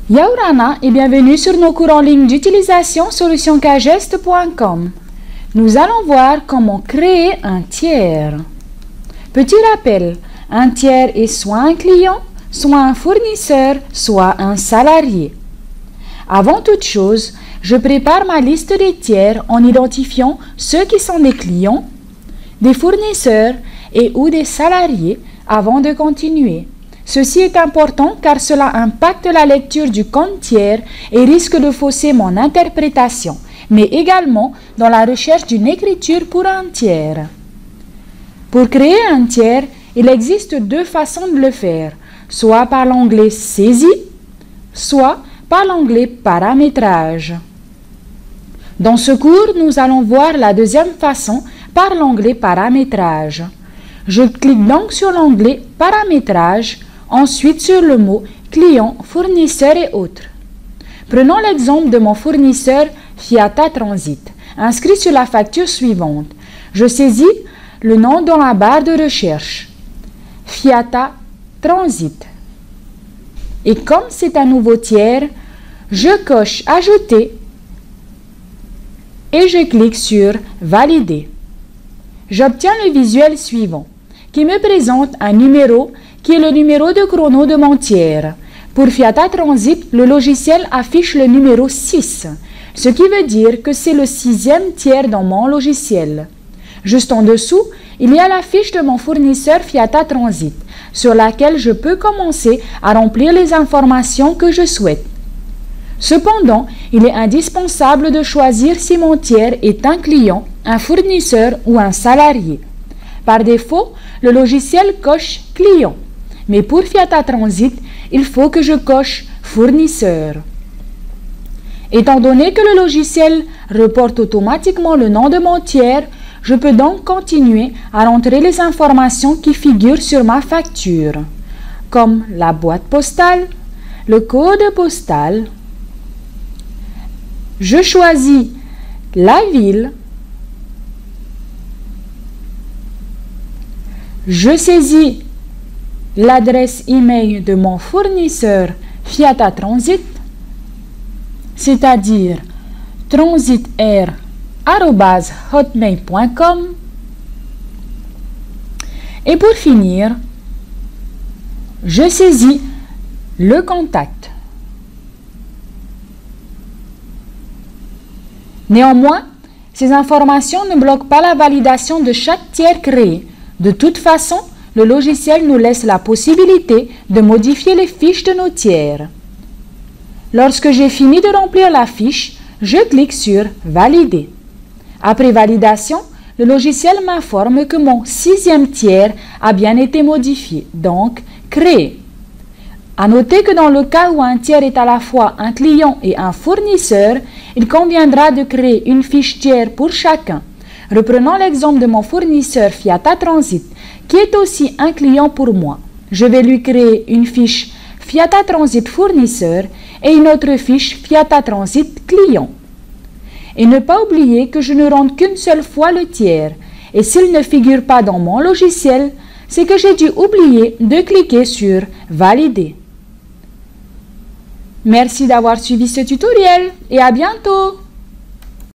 Yaurana et bienvenue sur nos cours en ligne d'utilisation solutionkageste.com. Nous allons voir comment créer un tiers. Petit rappel, un tiers est soit un client, soit un fournisseur, soit un salarié. Avant toute chose, je prépare ma liste des tiers en identifiant ceux qui sont des clients, des fournisseurs et ou des salariés avant de continuer. Ceci est important car cela impacte la lecture du compte tiers et risque de fausser mon interprétation, mais également dans la recherche d'une écriture pour un tiers. Pour créer un tiers, il existe deux façons de le faire, soit par l'onglet Saisie, soit par l'onglet Paramétrage. Dans ce cours, nous allons voir la deuxième façon par l'onglet Paramétrage. Je clique donc sur l'onglet Paramétrage, ensuite sur le mot client, fournisseur et autres. Prenons l'exemple de mon fournisseur Fiata Transit, inscrit sur la facture suivante. Je saisis le nom dans la barre de recherche, Fiata Transit. Et comme c'est un nouveau tiers, je coche Ajouter et je clique sur Valider. J'obtiens le visuel suivant, qui me présente un numéro qui est le numéro de chrono de mon tiers. Pour Fiata Transit, le logiciel affiche le numéro 6, ce qui veut dire que c'est le 6e tiers dans mon logiciel. Juste en dessous, il y a la fiche de mon fournisseur Fiata Transit, sur laquelle je peux commencer à remplir les informations que je souhaite. Cependant, il est indispensable de choisir si mon tiers est un client, un fournisseur ou un salarié. Par défaut, le logiciel coche client. Mais pour Fiata Transit, il faut que je coche fournisseur. Étant donné que le logiciel reporte automatiquement le nom de mon tiers, je peux donc continuer à rentrer les informations qui figurent sur ma facture, comme la boîte postale, le code postal. Je choisis la ville. Je saisis l'adresse email de mon fournisseur Fiata Transit, c'est-à-dire transitair@hotmail.com. Et pour finir, je saisis le contact. Néanmoins, ces informations ne bloquent pas la validation de chaque tiers créé. De toute façon, le logiciel nous laisse la possibilité de modifier les fiches de nos tiers. Lorsque j'ai fini de remplir la fiche, je clique sur Valider. Après validation, le logiciel m'informe que mon 6e tiers a bien été modifié, donc créé. À noter que dans le cas où un tiers est à la fois un client et un fournisseur, il conviendra de créer une fiche tiers pour chacun. Reprenons l'exemple de mon fournisseur Fiata Transit, qui est aussi un client pour moi. Je vais lui créer une fiche Fiata Transit fournisseur et une autre fiche Fiata Transit client. Et ne pas oublier que je ne rentre qu'une seule fois le tiers. Et s'il ne figure pas dans mon logiciel, c'est que j'ai dû oublier de cliquer sur Valider. Merci d'avoir suivi ce tutoriel et à bientôt!